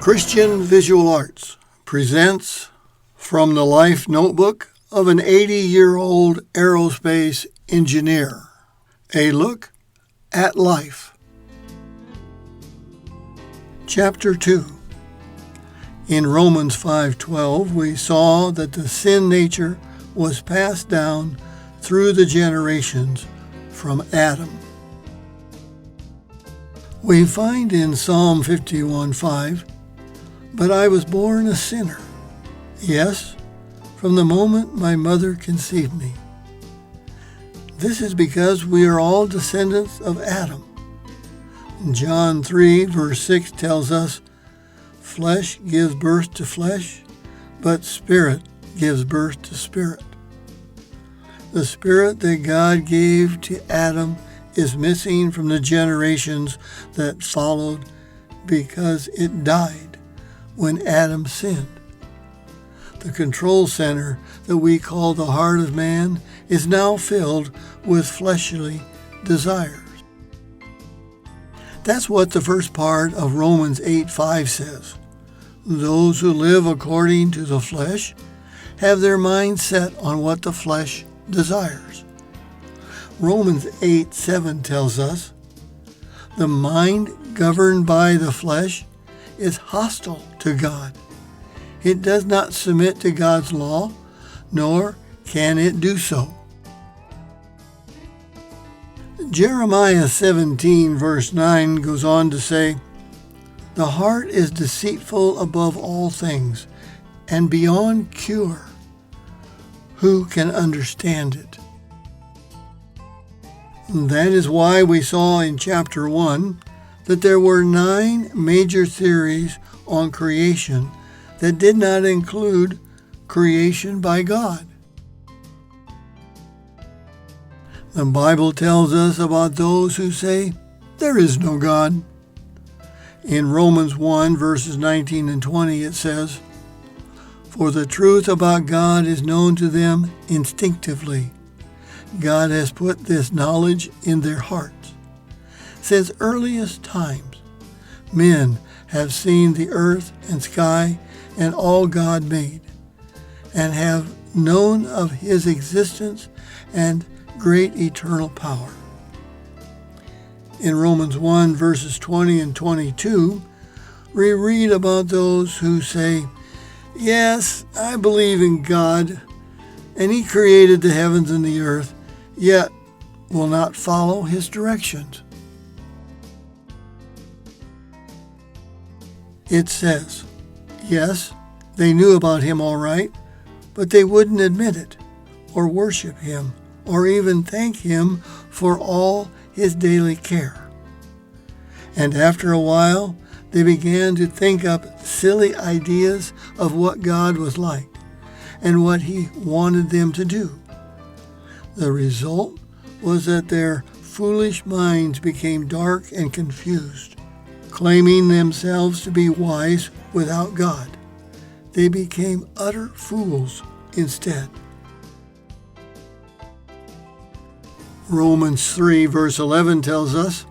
Christian Visual Arts presents From the Life Notebook of an 80-year-old aerospace engineer, a look at life. Chapter 2. In Romans 5:12, we saw that the sin nature was passed down through the generations from Adam. We find in Psalm 51:5, "But I was born a sinner, yes, from the moment my mother conceived me." This is because we are all descendants of Adam. John 3 verse 6 tells us, "Flesh gives birth to flesh, but spirit gives birth to spirit." The spirit that God gave to Adam is missing from the generations that followed because it died when Adam sinned. The control center that we call the heart of man is now filled with fleshly desires. That's what the first part of Romans 8:5 says. Those who live according to the flesh have their mind set on what the flesh desires. Romans 8:7 tells us, "The mind governed by the flesh is hostile to God. It does not submit to God's law, nor can it do so." Jeremiah 17 verse 9 goes on to say, "The heart is deceitful above all things, and beyond cure. Who can understand it?" That is why we saw in chapter 1 that there were 9 major theories on creation that did not include creation by God. The Bible tells us about those who say there is no God. In Romans 1 verses 19 and 20 it says, "For the truth about God is known to them instinctively. God has put this knowledge in their hearts. Since earliest times, men have seen the earth and sky and all God made, and have known of his existence and great eternal power." In Romans 1 verses 20 and 22, we read about those who say, "Yes, I believe in God, and he created the heavens and the earth, yet will not follow his directions." It says, yes, they knew about him all right, but they wouldn't admit it, or worship him, or even thank him for all his daily care. And after a while, they began to think up silly ideas of what God was like and what he wanted them to do. The result was that their foolish minds became dark and confused. Claiming themselves to be wise without God, they became utter fools instead. Romans 3 verse 11 tells us,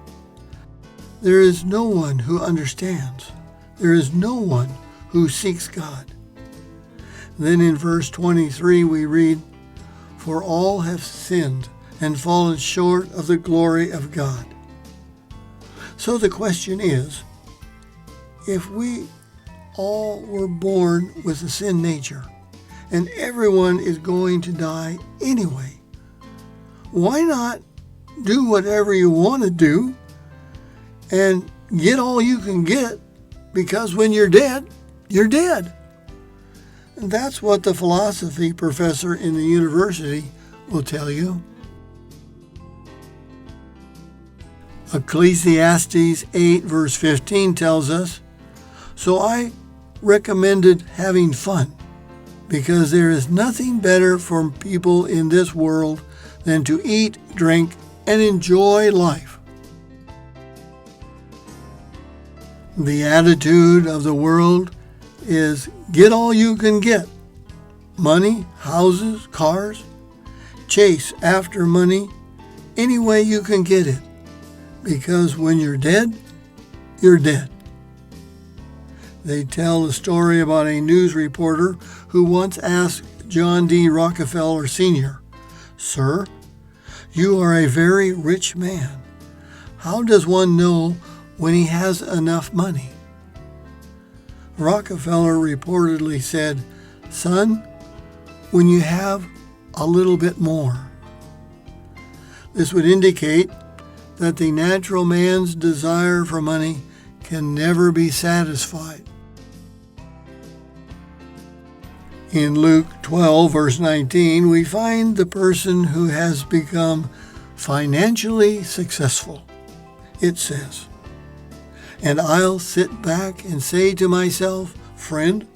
"There is no one who understands. There is no one who seeks God." Then in verse 23 we read, "For all have sinned and fallen short of the glory of God." So the question is, if we all were born with a sin nature, and everyone is going to die anyway, why not do whatever you want to do and get all you can get, because when you're dead, you're dead? And that's what the philosophy professor in the university will tell you. Ecclesiastes 8 verse 15 tells us, "So I recommended having fun, because there is nothing better for people in this world than to eat, drink, and enjoy life." The attitude of the world is get all you can get. Money, houses, cars. Chase after money any way you can get it, because when you're dead, you're dead. They tell the story about a news reporter who once asked John D. Rockefeller Sr., "Sir, you are a very rich man. How does one know when he has enough money?" Rockefeller reportedly said, "Son, when you have a little bit more." This would indicate that the natural man's desire for money can never be satisfied. In Luke 12, verse 19, we find the person who has become financially successful. It says, "And I'll sit back and say to myself, 'Friend,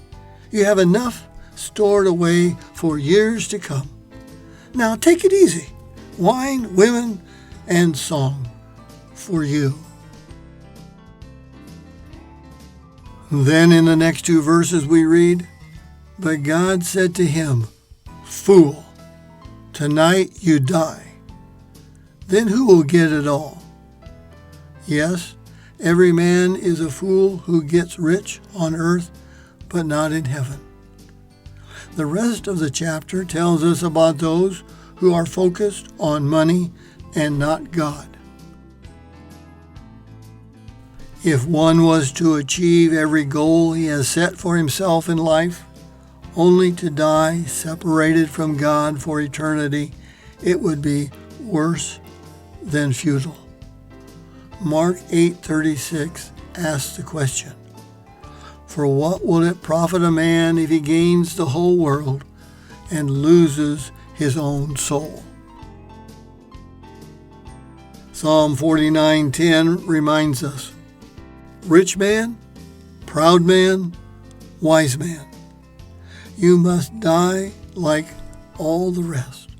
you have enough stored away for years to come. Now take it easy. Wine, women, and song for you.'" Then in the next two verses we read, "But God said to him, 'Fool, tonight you die. Then who will get it all?' Yes, every man is a fool who gets rich on earth, but not in heaven." The rest of the chapter tells us about those who are focused on money and not God. If one was to achieve every goal he has set for himself in life, only to die separated from God for eternity, it would be worse than futile. Mark 8:36 asks the question, "For what will it profit a man if he gains the whole world and loses his own soul?" Psalm 49:10 reminds us, "Rich man, proud man, wise man, you must die like all the rest.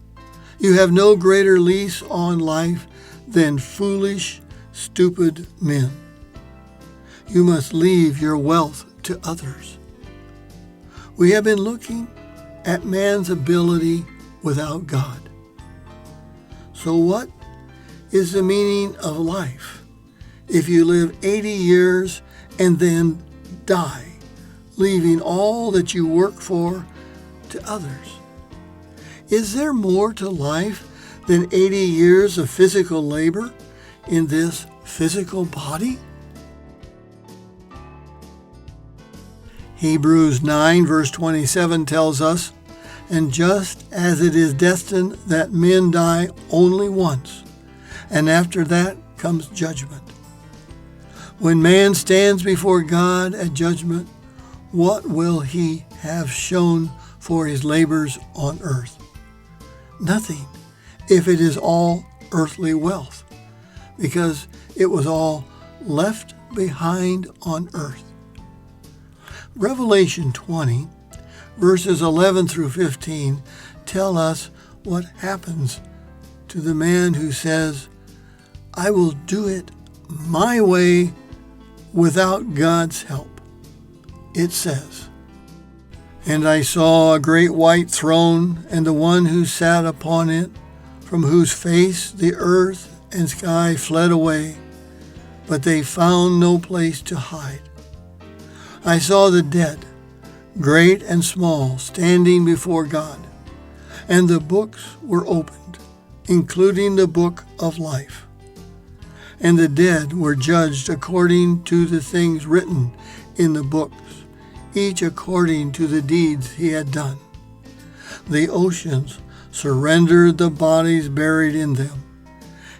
You have no greater lease on life than foolish, stupid men. You must leave your wealth to others." We have been looking at man's ability without God. So what is the meaning of life if you live 80 years and then die, leaving all that you work for to others? Is there more to life than 80 years of physical labor in this physical body? Hebrews 9 verse 27 tells us, "And just as it is destined that men die only once, and after that comes judgment. When man stands before God at judgment, what will he have shown for his labors on earth? Nothing, if it is all earthly wealth, because it was all left behind on earth." Revelation 20, verses 11 through 15, tell us what happens to the man who says, "I will do it my way without God's help." It says, "And I saw a great white throne, and the one who sat upon it, from whose face the earth and sky fled away, but they found no place to hide. I saw the dead, great and small, standing before God, and the books were opened, including the book of life. And the dead were judged according to the things written in the books, each according to the deeds he had done. The oceans surrendered the bodies buried in them,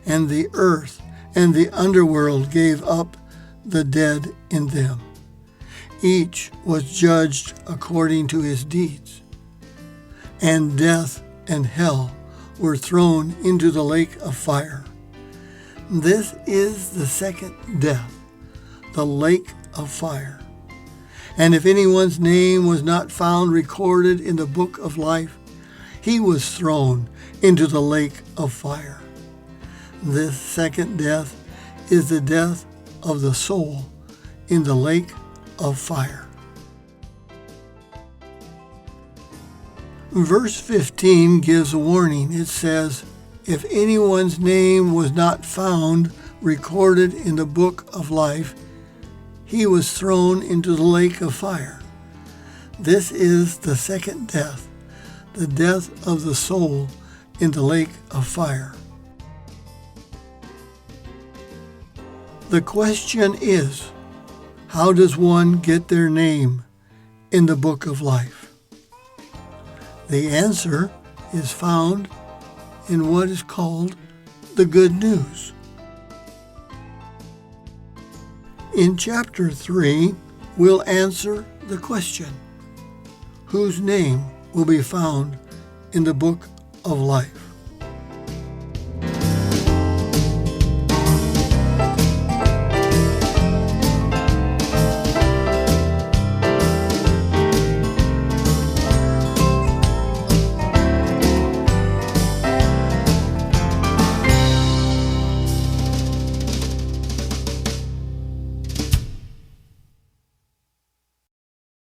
and the earth and the underworld gave up the dead in them. Each was judged according to his deeds. And death and hell were thrown into the lake of fire. This is the second death, the lake of fire. And if anyone's name was not found recorded in the book of life, he was thrown into the lake of fire. This second death is the death of the soul in the lake of fire." Verse 15 gives a warning. It says, "If anyone's name was not found recorded in the book of life, he was thrown into the lake of fire. This is the second death, the death of the soul in the lake of fire. The question is, how does one get their name in the book of life? The answer is found in what is called the good news. In chapter 3, we'll answer the question, whose name will be found in the book of life?